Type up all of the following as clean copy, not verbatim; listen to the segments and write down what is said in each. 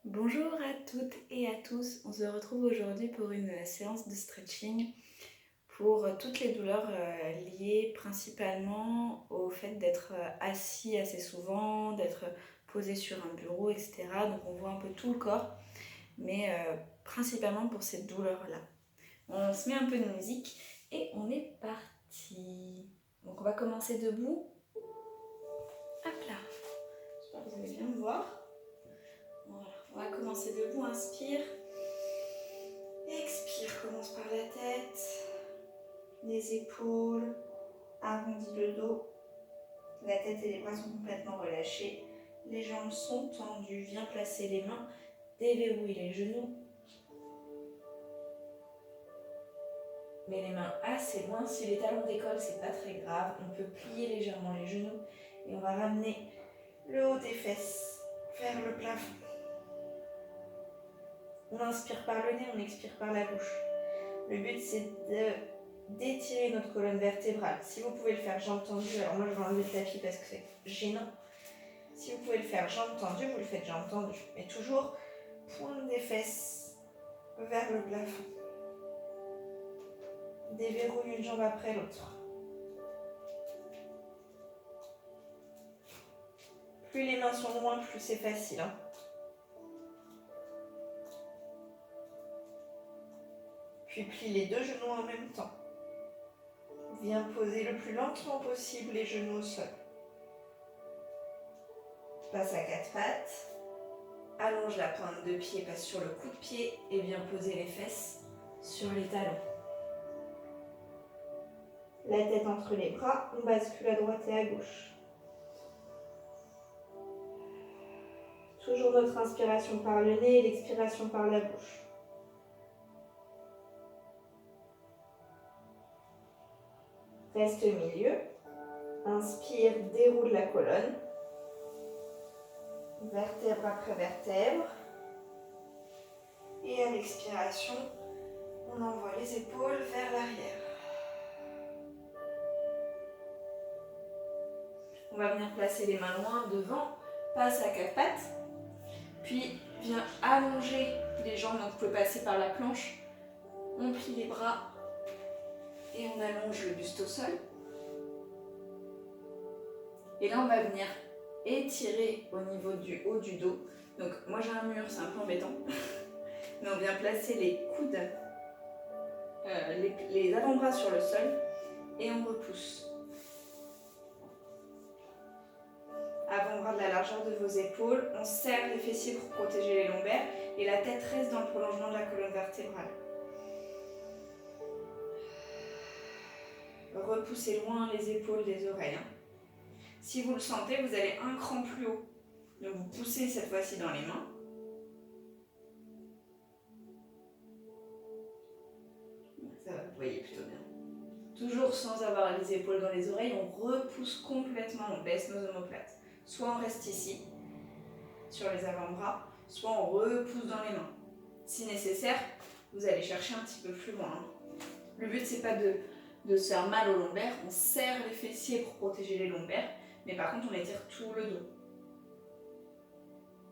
Bonjour à toutes et à tous, on se retrouve aujourd'hui pour une séance de stretching pour toutes les douleurs liées principalement au fait d'être assis assez souvent, d'être posé sur un bureau, etc. Donc on voit un peu tout le corps, mais principalement pour ces douleurs-là. On se met un peu de musique et on est parti. Donc on va commencer debout. Hop là, j'espère que vous allez bien me voir. Voilà, on va commencer debout, inspire. Expire, commence par la tête, les épaules, arrondis le dos. La tête et les bras sont complètement relâchés. Les jambes sont tendues. Viens placer les mains, déverrouille les genoux. Mets les mains assez loin. Si les talons décollent, c'est pas très grave. On peut plier légèrement les genoux et on va ramener le haut des fesses vers le plafond. On inspire par le nez, on expire par la bouche. Le but, c'est d'étirer notre colonne vertébrale. Si vous pouvez le faire jambes tendues, alors moi je vais enlever le tapis parce que c'est gênant. Si vous pouvez le faire jambes tendues, vous le faites jambes tendues. Mais toujours pointe des fesses vers le plafond. Déverrouille une jambe après l'autre. Plus les mains sont loin, plus c'est facile. Puis plie les deux genoux en même temps. Viens poser le plus lentement possible les genoux au sol. Passe à quatre pattes. Allonge la pointe de pied, passe sur le coup de pied et viens poser les fesses sur les talons. La tête entre les bras, on bascule à droite et à gauche. Toujours notre inspiration par le nez et l'expiration par la bouche. Reste au milieu. Inspire, déroule la colonne. Vertèbre après vertèbre. Et à l'expiration, on envoie les épaules vers l'arrière. On va venir placer les mains loin devant, passe à quatre pattes, puis viens allonger les jambes, donc vous pouvez passer par la planche, on plie les bras et on allonge le buste au sol. Et là on va venir étirer au niveau du haut du dos. Donc moi j'ai un mur, c'est un peu embêtant, mais on vient placer les coudes, les avant-bras sur le sol et on repousse. Avant-bras de la largeur de vos épaules, on serre les fessiers pour protéger les lombaires et la tête reste dans le prolongement de la colonne vertébrale. Repoussez loin les épaules des oreilles. Si vous le sentez, vous allez un cran plus haut. Donc vous poussez cette fois-ci dans les mains. Ça va, vous voyez plutôt bien. Toujours sans avoir les épaules dans les oreilles, on repousse complètement, on baisse nos omoplates. Soit on reste ici, sur les avant-bras, soit on repousse dans les mains. Si nécessaire, vous allez chercher un petit peu plus loin. Le but, c'est pas de se faire mal aux lombaires, on serre les fessiers pour protéger les lombaires, mais par contre, on étire tout le dos.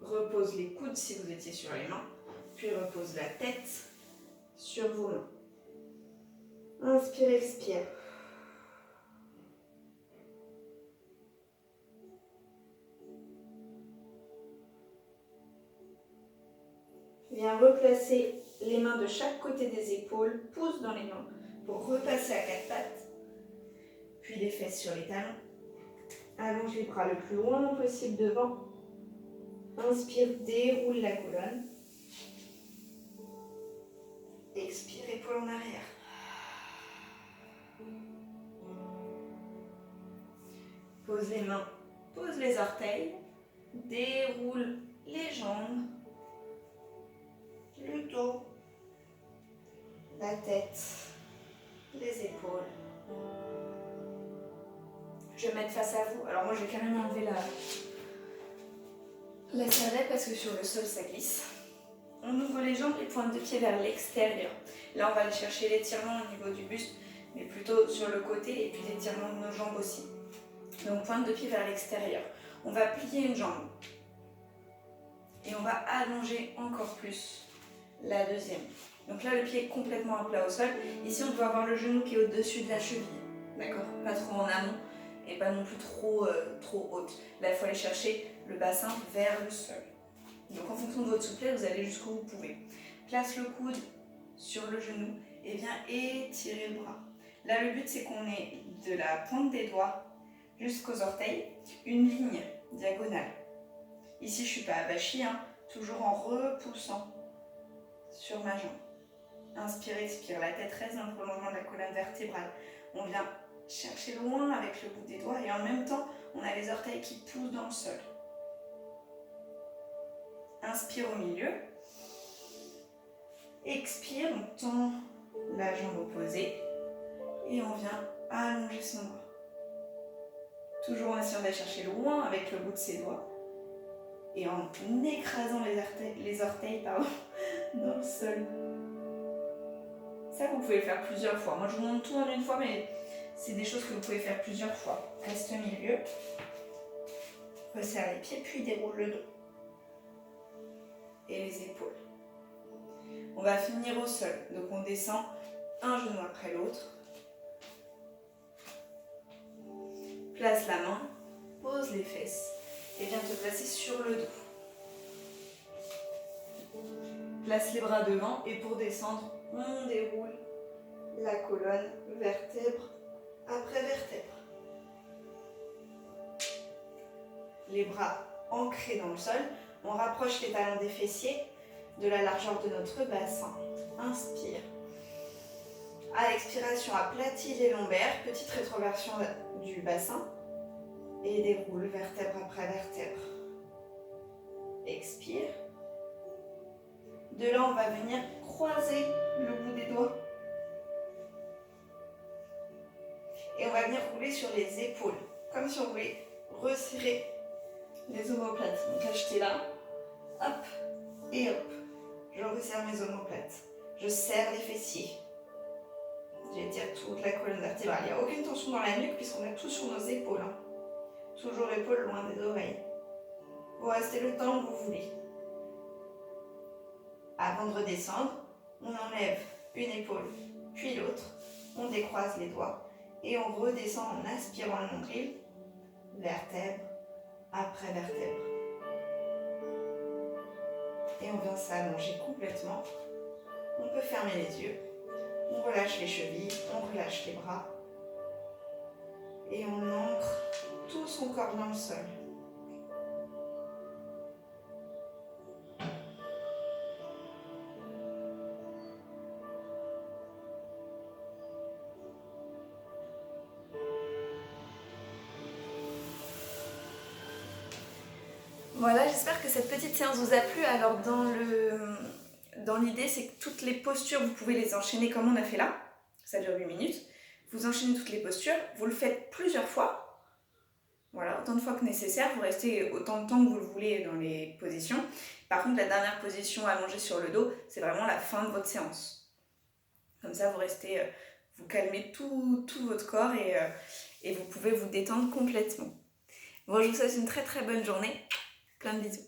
Repose les coudes si vous étiez sur les mains, puis repose la tête sur vos mains. Inspire, expire. Viens replacer les mains de chaque côté des épaules, pousse dans les mains pour repasser à quatre pattes, puis les fesses sur les talons. Allonge les bras le plus loin possible devant. Inspire, déroule la colonne. Expire, épaule en arrière. Pose les mains, pose les orteils, déroule les jambes, le dos, la tête, les épaules. Je vais mettre face à vous. Alors moi, je vais carrément enlever la serviette parce que sur le sol, ça glisse. On ouvre les jambes et pointe de pied vers l'extérieur. Là, on va aller chercher l'étirement au niveau du buste, mais plutôt sur le côté et puis l'étirement de nos jambes aussi. Donc, pointe de pied vers l'extérieur. On va plier une jambe Et on va allonger encore plus la deuxième. Donc là, le pied est complètement à plat au sol. Ici, on peut avoir le genou qui est au-dessus de la cheville. D'accord? Pas trop en amont et pas non plus trop haute. Là, il faut aller chercher le bassin vers le sol. Donc en fonction de votre souplesse, vous allez jusqu'où vous pouvez. Place le coude sur le genou et viens étirer le bras. Là, le but, c'est qu'on ait de la pointe des doigts jusqu'aux orteils, une ligne diagonale. Ici, je ne suis pas avachie, hein, toujours en repoussant sur ma jambe. Inspire, expire, la tête reste dans le prolongement de la colonne vertébrale. On vient chercher loin avec le bout des doigts et en même temps, on a les orteils qui poussent dans le sol. Inspire au milieu. Expire, on tend la jambe opposée et on vient allonger son bras. Toujours en essayant d'aller chercher loin avec le bout de ses doigts et en écrasant les orteils dans le sol. Ça, vous pouvez le faire plusieurs fois. Moi, je vous montre tout en une fois, mais c'est des choses que vous pouvez faire plusieurs fois. Reste au milieu. Resserre les pieds, puis déroule le dos. Et les épaules. On va finir au sol. Donc, on descend un genou après l'autre. Place la main, pose les fesses et viens te placer sur le dos. Place les bras devant et pour descendre, on déroule la colonne vertèbre après vertèbre. Les bras ancrés dans le sol, on rapproche les talons des fessiers de la largeur de notre bassin. Inspire. À l'expiration, aplatis les lombaires, petite rétroversion du bassin et déroule vertèbre après vertèbre. Expire. De là, on va venir croiser le bout des doigts. Et on va venir rouler sur les épaules, comme si on voulait resserrer les omoplates. Donc là, j'étais là, hop, et hop. Je resserre mes omoplates. Je serre les fessiers. J'étire toute la colonne vertébrale. Il n'y a aucune tension dans la nuque puisqu'on est tous sur nos épaules. Hein. Toujours épaules loin des oreilles. Vous restez le temps que vous voulez. Avant de redescendre, on enlève une épaule, puis l'autre. On décroise les doigts et on redescend en aspirant le nombril, vertèbre après vertèbre. Et on vient s'allonger complètement. On peut fermer les yeux. On relâche les chevilles, on relâche les bras. Et on ancre tout son corps dans le sol. Voilà, j'espère que cette petite séance vous a plu. Alors dans l'idée, c'est que toutes les postures, vous pouvez les enchaîner comme on a fait là. Ça dure 8 minutes. Vous enchaînez toutes les postures, vous le faites plusieurs fois. Voilà, autant de fois que nécessaire. Vous restez autant de temps que vous le voulez dans les positions. Par contre, la dernière position allongée sur le dos, c'est vraiment la fin de votre séance. Comme ça, vous calmez tout votre corps et vous pouvez vous détendre complètement. Bon, je vous souhaite une très très bonne journée. Plein de bisous.